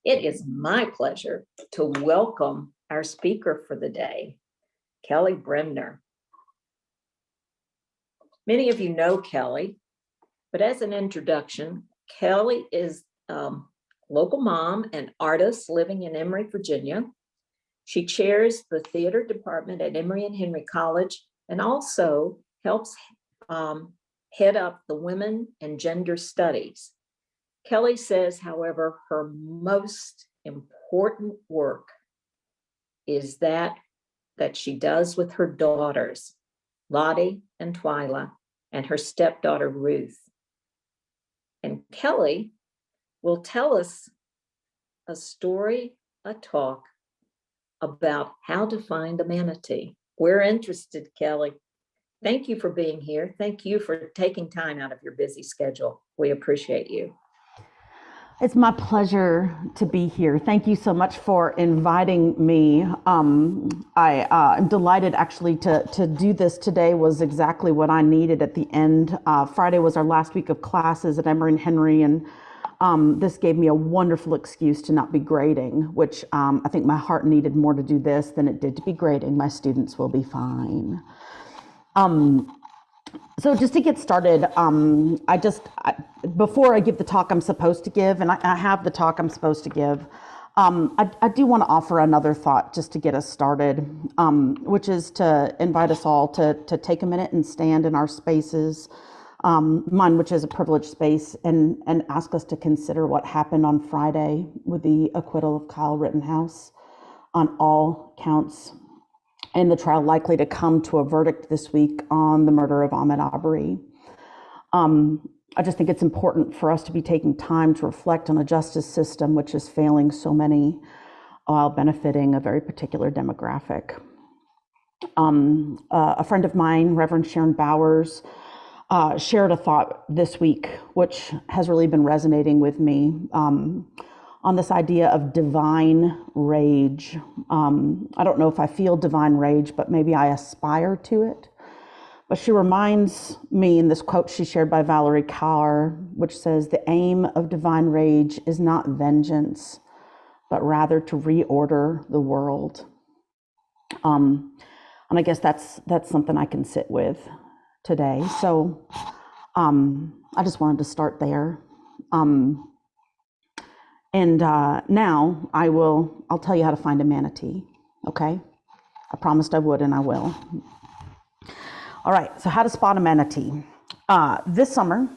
It is my pleasure to welcome our speaker for the day, Kelly Bremner. Many of you know Kelly, but as an introduction, Kelly is a local mom and artist living in Emory, Virginia. She chairs the theater department at Emory and Henry College and also helps head up the Women and Gender Studies. Kelly says, however, her most important work is that she does with her daughters, Lottie and Twyla, and her stepdaughter, Ruth. And Kelly will tell us a story, a talk about how to find a manatee. We're interested, Kelly. Thank you for being here. Thank you for taking time out of your busy schedule. We appreciate you. It's my pleasure to be here. Thank you so much for inviting me. I am delighted actually to do this today. Was exactly what I needed at the end. Friday was our last week of classes at Emory and Henry, and this gave me a wonderful excuse to not be grading, which I think my heart needed more to do this than it did to be grading. My students will be fine. So just to get started, before I give the talk I'm supposed to give, and I have the talk I'm supposed to give, I do want to offer another thought just to get us started, which is to invite us all to take a minute and stand in our spaces, mine, which is a privileged space, and ask us to consider what happened on Friday with the acquittal of Kyle Rittenhouse on all counts, and the trial likely to come to a verdict this week on the murder of Ahmaud Arbery. I just think it's important for us to be taking time to reflect on a justice system which is failing so many while benefiting a very particular demographic. A friend of mine, Reverend Sharon Bowers, shared a thought this week which has really been resonating with me, on this idea of divine rage. I don't know if I feel divine rage, but maybe I aspire to it. But she reminds me in this quote she shared by Valerie Kaur, which says, "The aim of divine rage is not vengeance, but rather to reorder the world." And I guess that's something I can sit with today. So I just wanted to start there. And now I'll tell you how to find a manatee, okay? I promised I would, and I will. All right, so how to spot a manatee. This summer,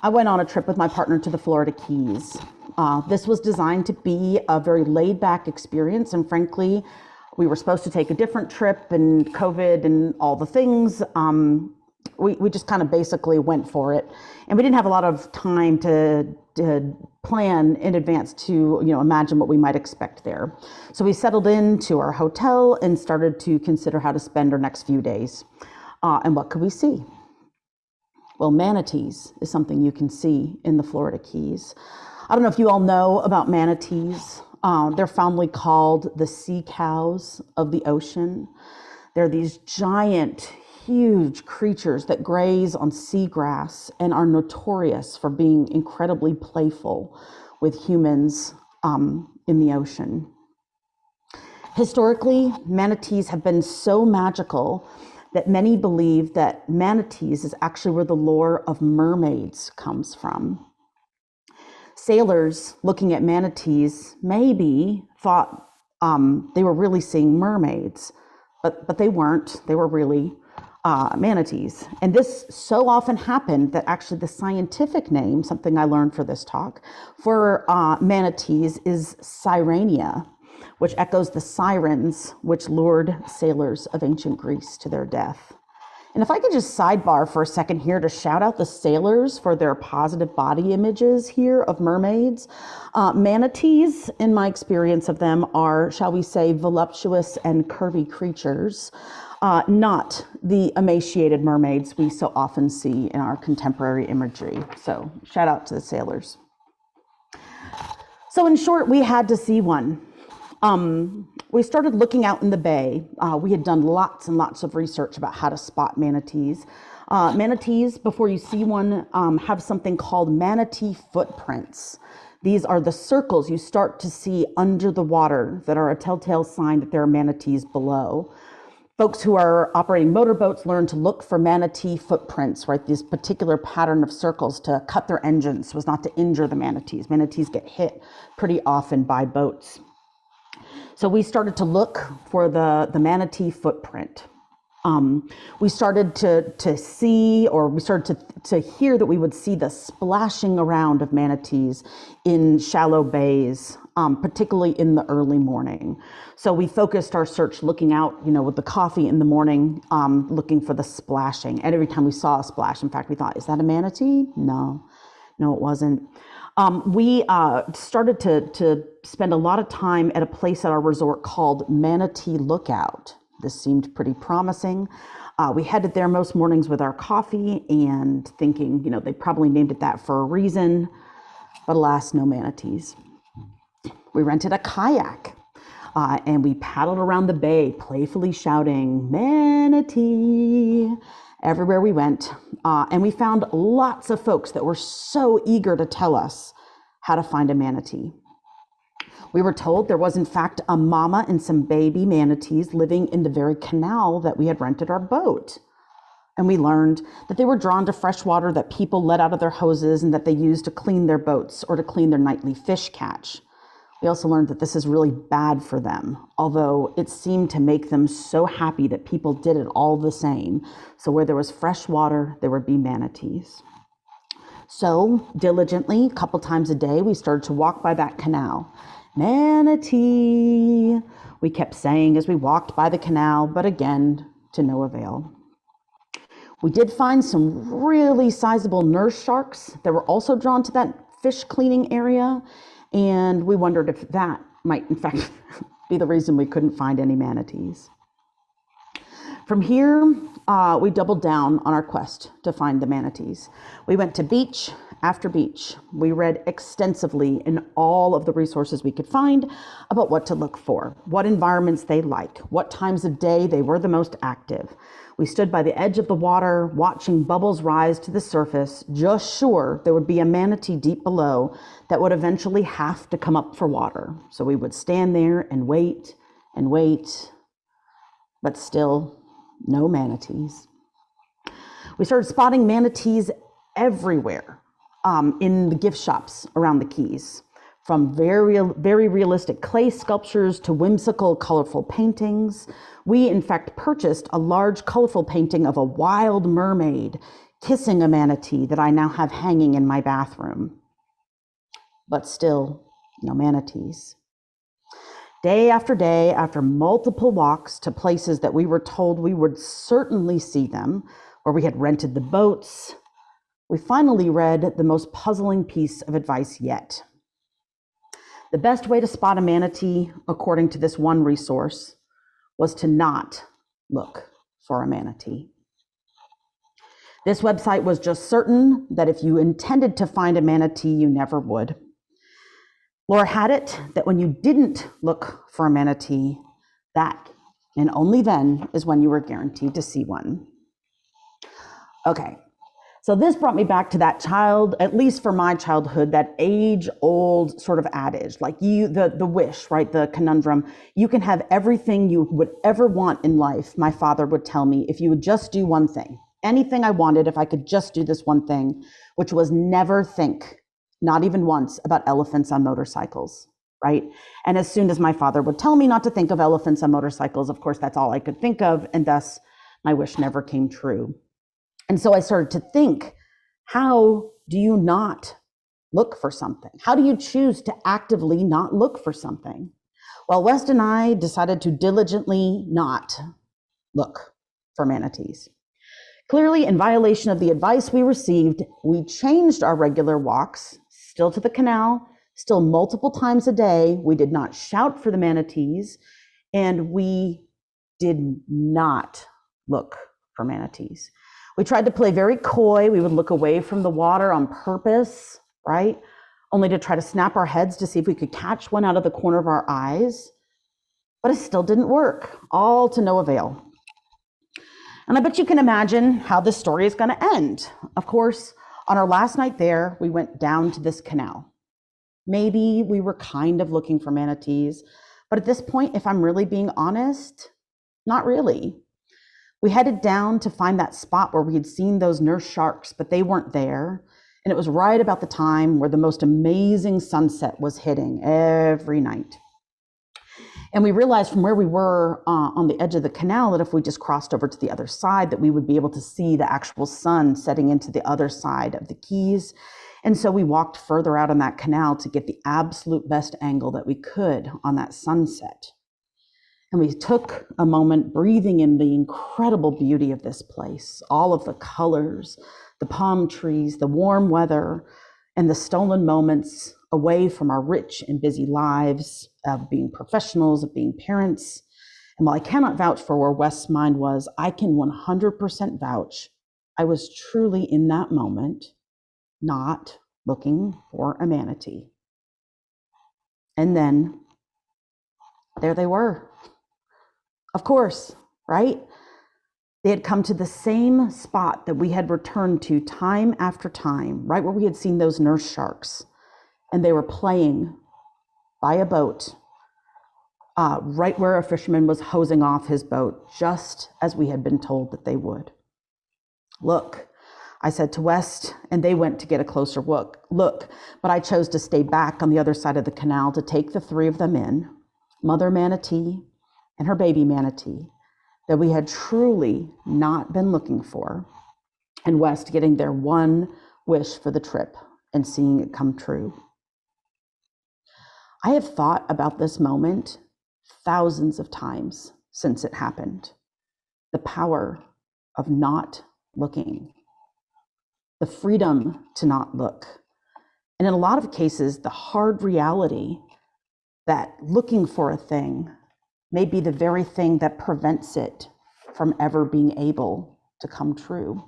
I went on a trip with my partner to the Florida Keys. This was designed to be a very laid-back experience, and frankly, we were supposed to take a different trip, and COVID and all the things. We just kind of basically went for it, and we didn't have a lot of time to plan in advance to imagine what we might expect there. So we settled into our hotel and started to consider how to spend our next few days. And what could we see? Well, manatees is something you can see in the Florida Keys. I don't know if you all know about manatees. They're fondly called the sea cows of the ocean. They're these giant, huge creatures that graze on seagrass and are notorious for being incredibly playful with humans in the ocean. Historically, manatees have been so magical that many believe that manatees is actually where the lore of mermaids comes from. Sailors looking at manatees maybe thought they were really seeing mermaids, but they weren't. They were really manatees. And this so often happened that actually the scientific name, something I learned for this talk, for manatees is Sirenia, which echoes the sirens which lured sailors of ancient Greece to their death. And if I could just sidebar for a second here to shout out the sailors for their positive body images here of mermaids. Manatees, in my experience of them, are, shall we say, voluptuous and curvy creatures, not the emaciated mermaids we so often see in our contemporary imagery. So shout out to the sailors. So in short, we had to see one. We started looking out in the bay. We had done lots and lots of research about how to spot manatees. Manatees, before you see one, have something called manatee footprints. These are the circles you start to see under the water that are a telltale sign that there are manatees below. Folks who are operating motorboats learn to look for manatee footprints, right? This particular pattern of circles to cut their engines so as not to injure the manatees. Manatees get hit pretty often by boats. So we started to look for the manatee footprint. We started to see, or we started to hear that we would see the splashing around of manatees in shallow bays, particularly in the early morning. So we focused our search looking out, with the coffee in the morning, looking for the splashing. And every time we saw a splash, in fact, we thought, is that a manatee? No, it wasn't. We started to spend a lot of time at a place at our resort called Manatee Lookout. This seemed pretty promising. We headed there most mornings with our coffee and thinking, they probably named it that for a reason, but alas, no manatees. We rented a kayak and we paddled around the bay, playfully shouting, "Manatee," everywhere we went. And we found lots of folks that were so eager to tell us how to find a manatee. We were told there was, in fact, a mama and some baby manatees living in the very canal that we had rented our boat. And we learned that they were drawn to fresh water that people let out of their hoses and that they used to clean their boats or to clean their nightly fish catch. We also learned that this is really bad for them, although it seemed to make them so happy that people did it all the same. So where there was fresh water, there would be manatees. So diligently, a couple times a day, we started to walk by that canal. "Manatee," we kept saying as we walked by the canal, but again, to no avail. We did find some really sizable nurse sharks that were also drawn to that fish cleaning area, and we wondered if that might, in fact, be the reason we couldn't find any manatees. From here, we doubled down on our quest to find the manatees. We went to beach after beach. We read extensively in all of the resources we could find about what to look for, what environments they like, what times of day they were the most active. We stood by the edge of the water, watching bubbles rise to the surface, just sure there would be a manatee deep below that would eventually have to come up for water. So we would stand there and wait, but still no manatees. We started spotting manatees everywhere in the gift shops around the Keys, from very realistic clay sculptures to whimsical, colorful paintings. We, in fact, purchased a large, colorful painting of a wild mermaid kissing a manatee that I now have hanging in my bathroom. But still, no manatees. Day after day, after multiple walks to places that we were told we would certainly see them, where we had rented the boats, we finally read the most puzzling piece of advice yet. The best way to spot a manatee, according to this one resource, was to not look for a manatee. This website was just certain that if you intended to find a manatee, you never would. Laura had it that when you didn't look for a manatee, that and only then is when you were guaranteed to see one. Okay, so this brought me back to that at least for my childhood, that age-old sort of adage, like the wish, right, the conundrum. You can have everything you would ever want in life, my father would tell me, if you would just do one thing. Anything I wanted, if I could just do this one thing, which was never think, not even once, about elephants on motorcycles, right? And as soon as my father would tell me not to think of elephants on motorcycles, of course, that's all I could think of, and thus my wish never came true. And so I started to think, how do you not look for something? How do you choose to actively not look for something? Well, West and I decided to diligently not look for manatees. Clearly, in violation of the advice we received, we changed our regular walks, still to the canal, still multiple times a day. We did not shout for the manatees, and we did not look for manatees. We tried to play very coy. We would look away from the water on purpose, right? Only to try to snap our heads to see if we could catch one out of the corner of our eyes. But it still didn't work, all to no avail. And I bet you can imagine how this story is going to end. Of course, on our last night there, we went down to this canal. Maybe we were kind of looking for manatees, but at this point, if I'm really being honest, not really. We headed down to find that spot where we had seen those nurse sharks, but they weren't there. And it was right about the time where the most amazing sunset was hitting every night. And we realized from where we were on the edge of the canal that if we just crossed over to the other side, that we would be able to see the actual sun setting into the other side of the Keys. And so we walked further out on that canal to get the absolute best angle that we could on that sunset. And we took a moment breathing in the incredible beauty of this place, all of the colors, the palm trees, the warm weather, and the stolen moments away from our rich and busy lives of being professionals, of being parents. And while I cannot vouch for where West's mind was, I can 100% vouch I was truly in that moment not looking for a manatee. And then there they were. Of course, right? They had come to the same spot that we had returned to time after time, right where we had seen those nurse sharks. And they were playing by a boat, right where a fisherman was hosing off his boat, just as we had been told that they would. Look, I said to West, and they went to get a closer look, but I chose to stay back on the other side of the canal to take the three of them in, Mother Manatee and her baby manatee, that we had truly not been looking for, and West getting their one wish for the trip and seeing it come true. I have thought about this moment thousands of times since it happened. The power of not looking, the freedom to not look, and in a lot of cases, the hard reality that looking for a thing may be the very thing that prevents it from ever being able to come true.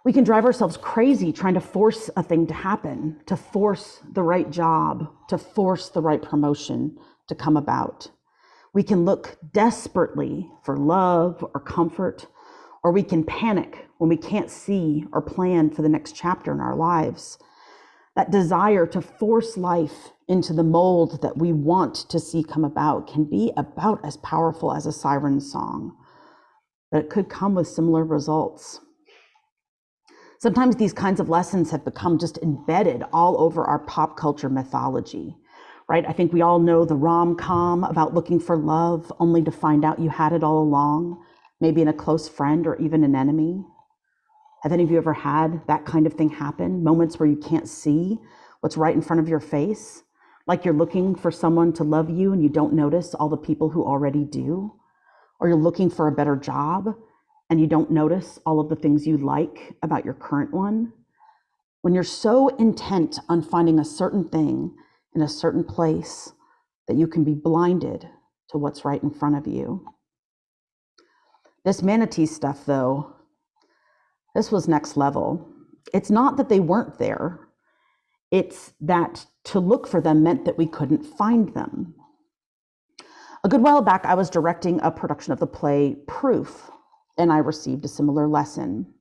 We can drive ourselves crazy trying to force a thing to happen, to force the right job, to force the right promotion to come about. We can look desperately for love or comfort, or we can panic when we can't see or plan for the next chapter in our lives. That desire to force life into the mold that we want to see come about can be about as powerful as a siren song, but it could come with similar results. Sometimes these kinds of lessons have become just embedded all over our pop culture mythology, right? I think we all know the rom-com about looking for love only to find out you had it all along, maybe in a close friend or even an enemy. Have any of you ever had that kind of thing happen? Moments where you can't see what's right in front of your face, like you're looking for someone to love you and you don't notice all the people who already do, or you're looking for a better job and you don't notice all of the things you like about your current one. When you're so intent on finding a certain thing in a certain place that you can be blinded to what's right in front of you. This manatee stuff, though, this was next level. It's not that they weren't there. It's that to look for them meant that we couldn't find them. A good while back, I was directing a production of the play Proof, and I received a similar lesson.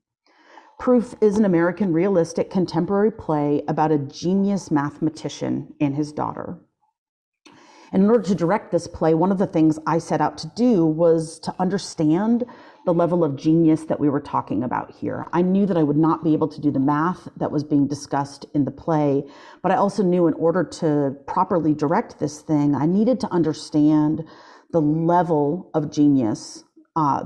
Proof is an American realistic contemporary play about a genius mathematician and his daughter. And in order to direct this play, one of the things I set out to do was to understand the level of genius that we were talking about here. I knew that I would not be able to do the math that was being discussed in the play, but I also knew in order to properly direct this thing, I needed to understand the level of genius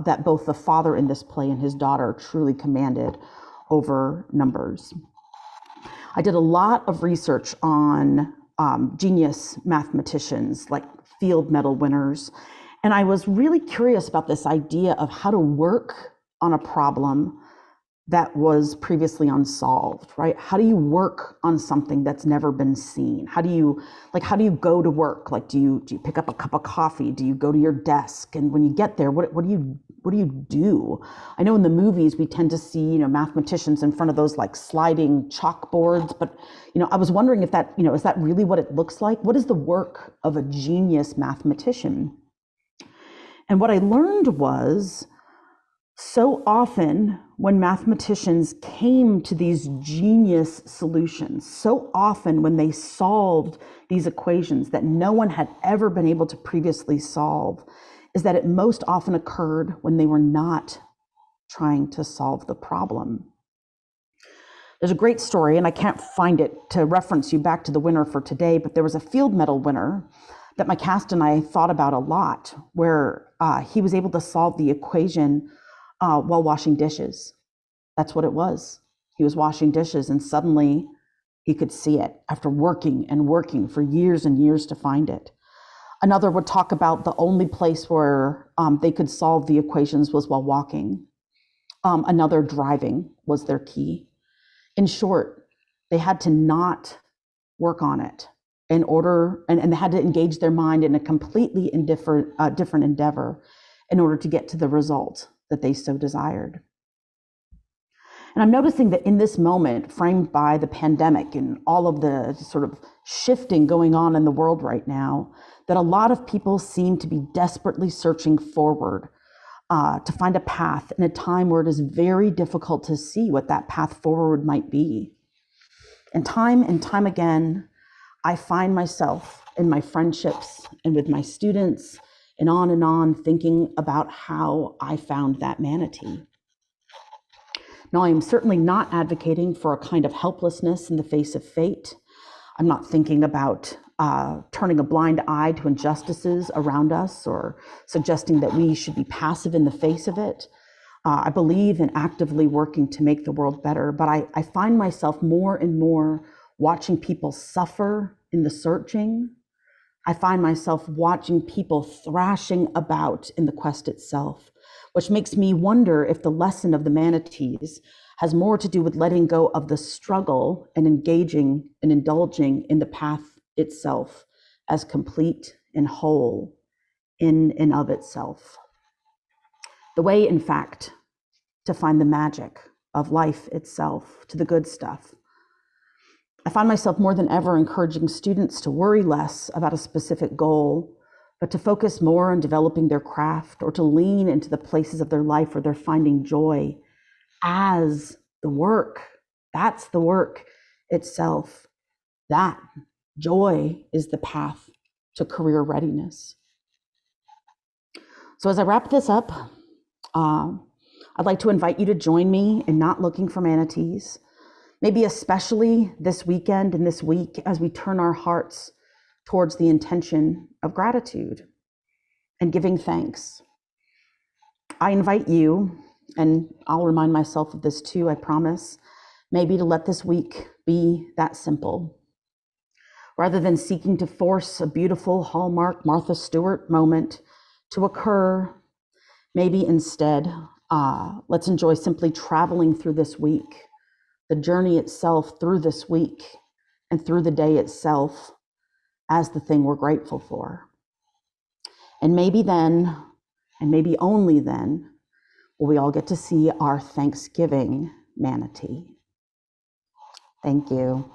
that both the father in this play and his daughter truly commanded over numbers. I did a lot of research on genius mathematicians, like field medal winners, and I was really curious about this idea of how to work on a problem that was previously unsolved, right? How do you work on something that's never been seen? How do you go to work? Like, do you pick up a cup of coffee? Do you go to your desk? And when you get there, what do you do? I know in the movies we tend to see, mathematicians in front of those like sliding chalkboards, but I was wondering if that, is that really what it looks like? What is the work of a genius mathematician? And what I learned was, so often when mathematicians came to these genius solutions, so often when they solved these equations that no one had ever been able to previously solve, is that it most often occurred when they were not trying to solve the problem. There's a great story, and I can't find it to reference you back to the winner for today, but there was a field medal winner that my cast and I thought about a lot, where he was able to solve the equation while washing dishes. That's what it was. He was washing dishes, and suddenly he could see it after working and working for years and years to find it. Another would talk about the only place where they could solve the equations was while walking. Another, driving was their key. In short, they had to not work on it in order, and they had to engage their mind in a completely different endeavor in order to get to the result that they so desired. And I'm noticing that in this moment, framed by the pandemic and all of the sort of shifting going on in the world right now, that a lot of people seem to be desperately searching forward to find a path in a time where it is very difficult to see what that path forward might be. And time again, I find myself in my friendships and with my students and on thinking about how I found that manatee. Now, I am certainly not advocating for a kind of helplessness in the face of fate. I'm not thinking about turning a blind eye to injustices around us or suggesting that we should be passive in the face of it. I believe in actively working to make the world better, but I find myself more and more watching people suffer in the searching. I find myself watching people thrashing about in the quest itself, which makes me wonder if the lesson of the manatees has more to do with letting go of the struggle and engaging and indulging in the path itself as complete and whole in and of itself. The way, in fact, to find the magic of life itself, to the good stuff. I find myself more than ever encouraging students to worry less about a specific goal, but to focus more on developing their craft or to lean into the places of their life where they're finding joy as the work. That's the work itself. That joy is the path to career readiness. So as I wrap this up, I'd like to invite you to join me in not looking for manatees, maybe especially this weekend and this week as we turn our hearts towards the intention of gratitude and giving thanks. I invite you, and I'll remind myself of this too, I promise, maybe to let this week be that simple. Rather than seeking to force a beautiful Hallmark Martha Stewart moment to occur, maybe instead, let's enjoy simply traveling through this week, the journey itself through this week and through the day itself as the thing we're grateful for. And maybe then, and maybe only then, will we all get to see our Thanksgiving manatee. Thank you.